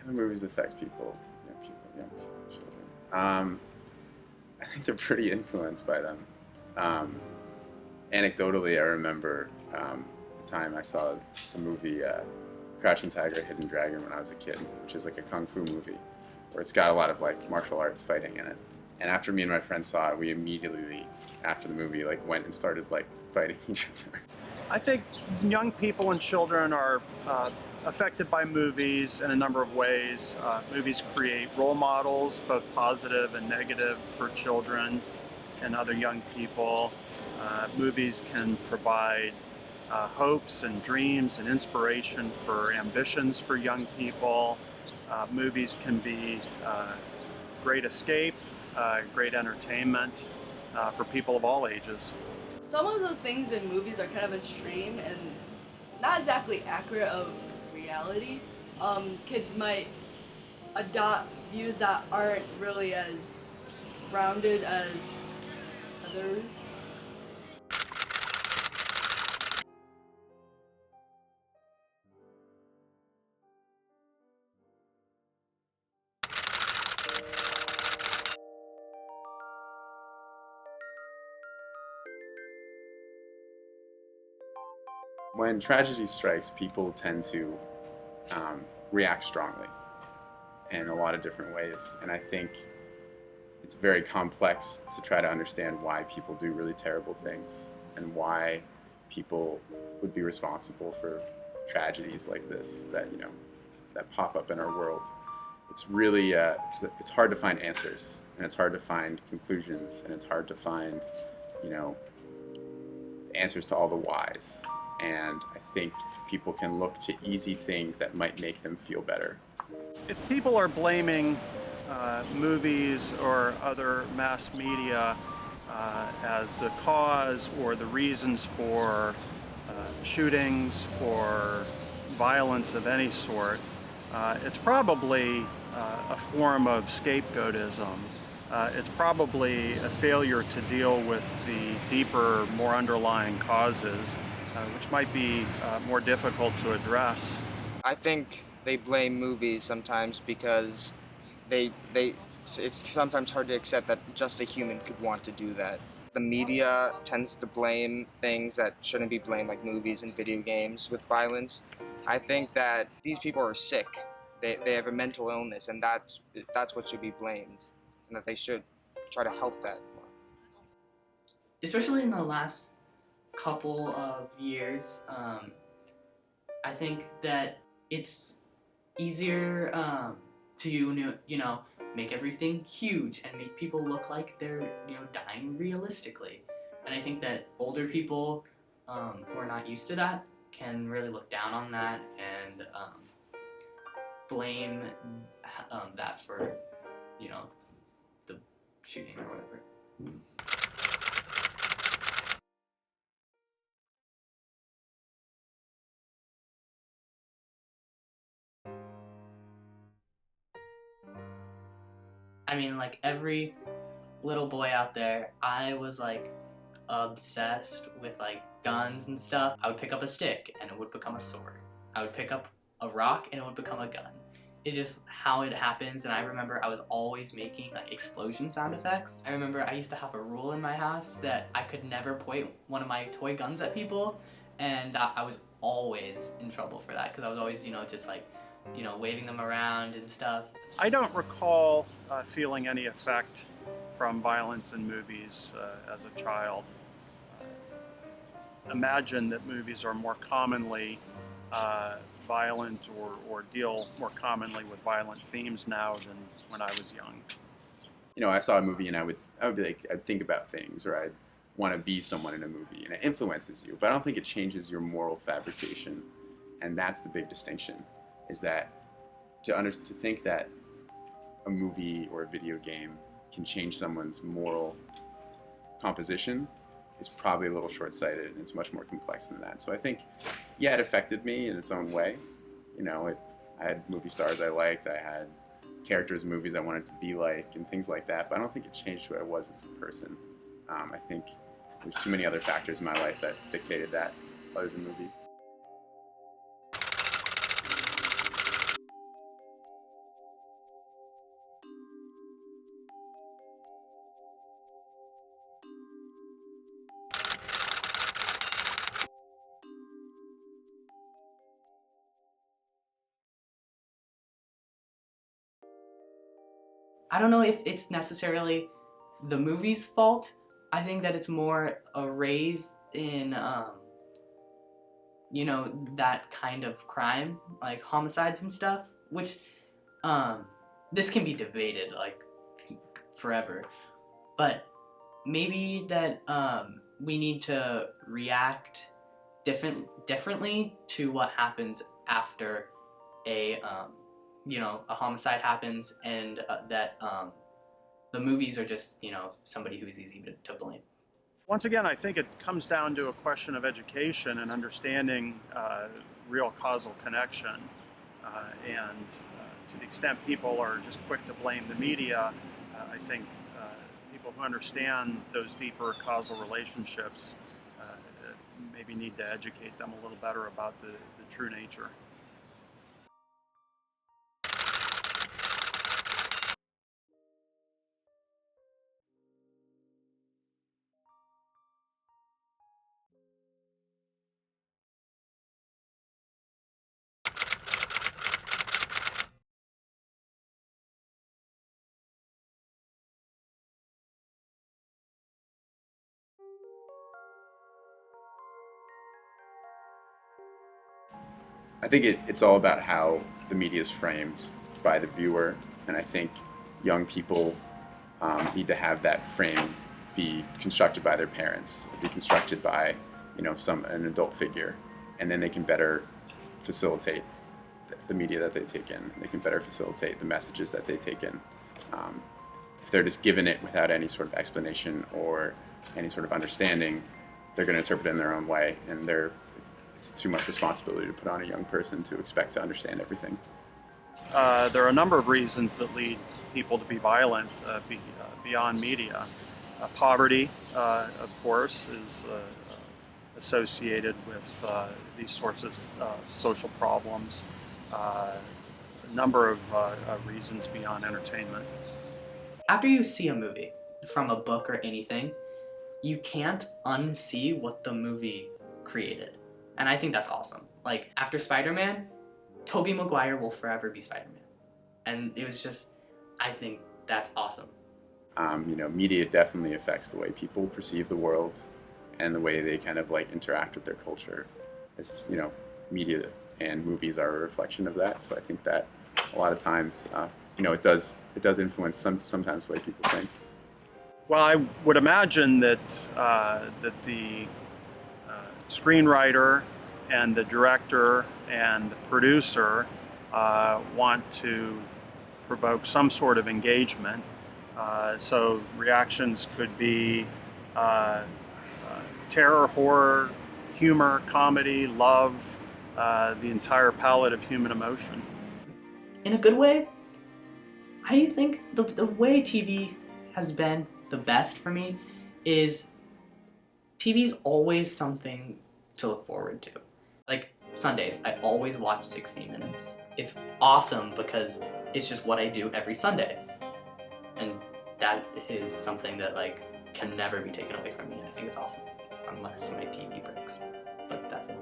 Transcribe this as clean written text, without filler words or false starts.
How do movies affect people, young people, children? I think they're pretty influenced by them. Um, Anecdotally, I remember the time I saw the movie Crouching Tiger, Hidden Dragon when I was a kid, which is like a kung fu movie, where it's got a lot of like martial arts fighting in it. And after me and my friends saw it, we immediately, after the movie, like went and started like fighting each other. I think young people and children are affected by movies in a number of ways. Movies create role models, both positive and negative, for children and other young people. Movies can provide hopes and dreams and inspiration for ambitions for young people. Movies can be great escape, great entertainment for people of all ages. Some of the things in movies are kind of extreme and not exactly accurate of reality. Kids might adopt views that aren't really as grounded as others. When tragedy strikes, people tend to react strongly in a lot of different ways. And I think it's very complex to try to understand why people do really terrible things and why people would be responsible for tragedies like this that, you know, that pop up in our world. It's really, it's hard to find answers, and it's hard to find conclusions, and it's hard to find, you know, answers to all the whys. And I think people can look to easy things that might make them feel better. If people are blaming movies or other mass media as the cause or the reasons for shootings or violence of any sort, it's probably a form of scapegoatism. It's probably a failure to deal with the deeper, more underlying causes, which might be more difficult to address. I think they blame movies sometimes because it's sometimes hard to accept that just a human could want to do that. The media tends to blame things that shouldn't be blamed, like movies and video games with violence. I think that these people are sick. They have a mental illness, and that's what should be blamed, and that they should try to help that more. Especially in the last couple of years, I think that it's easier to make everything huge and make people look like they're dying realistically. And I think that older people who are not used to that can really look down on that and blame that for the shooting or whatever. I mean, like every little boy out there, I was like obsessed with like guns and stuff. I would pick up a stick and it would become a sword. I would pick up a rock and it would become a gun. It's just how it happens. And I remember I was always making like explosion sound effects. I remember I used to have a rule in my house that I could never point one of my toy guns at people, and I was always in trouble for that because I was always just like waving them around and stuff. I don't recall feeling any effect from violence in movies as a child. Imagine that movies are more commonly violent or deal more commonly with violent themes now than when I was young. You know, I saw a movie and I would be like, I'd think about things, or I'd want to be someone in a movie, and it influences you, but I don't think it changes your moral fabrication. And that's the big distinction, is that to think that a movie or a video game can change someone's moral composition is probably a little short-sighted, and it's much more complex than that. So I think, yeah, it affected me in its own way. You know, I had movie stars I liked, I had characters in movies I wanted to be like, and things like that, but I don't think it changed who I was as a person. I think there's too many other factors in my life that dictated that, other than movies. I don't know if it's necessarily the movie's fault. I think that it's more a raise in, you know, that kind of crime, like homicides and stuff, which, this can be debated, like, forever. But maybe that, we need to react differently to what happens after a, you know, a homicide happens, and that the movies are just, you know, somebody who's easy to blame. Once again, I think it comes down to a question of education and understanding real causal connection. And to the extent people are just quick to blame the media, I think people who understand those deeper causal relationships maybe need to educate them a little better about the true nature. I think it's all about how the media is framed by the viewer, and I think young people need to have that frame be constructed by their parents, be constructed by an adult figure, and then they can better facilitate the media that they take in. They can better facilitate the messages that they take in. If they're just given it without any sort of explanation or any sort of understanding, they're going to interpret it in their own way, and it's too much responsibility to put on a young person to expect to understand everything. There are a number of reasons that lead people to be violent beyond media. Poverty, of course, is associated with these sorts of social problems. A number of reasons beyond entertainment. After you see a movie from a book or anything, you can't unsee what the movie created. And I think that's awesome. Like, after Spider-Man, Tobey Maguire will forever be Spider-Man. And it was just, I think that's awesome. Media definitely affects the way people perceive the world and the way they kind of like interact with their culture. As media and movies are a reflection of that. So I think that a lot of times, it does influence sometimes the way people think. Well, I would imagine that the screenwriter and the director and the producer want to provoke some sort of engagement. So reactions could be terror, horror, humor, comedy, love, the entire palette of human emotion. In a good way, I think the way TV has been the best for me is TV's always something to look forward to. Like Sundays, I always watch 60 Minutes. It's awesome because it's just what I do every Sunday. And that is something that can never be taken away from me. I think it's awesome. Unless my TV breaks. But that's it.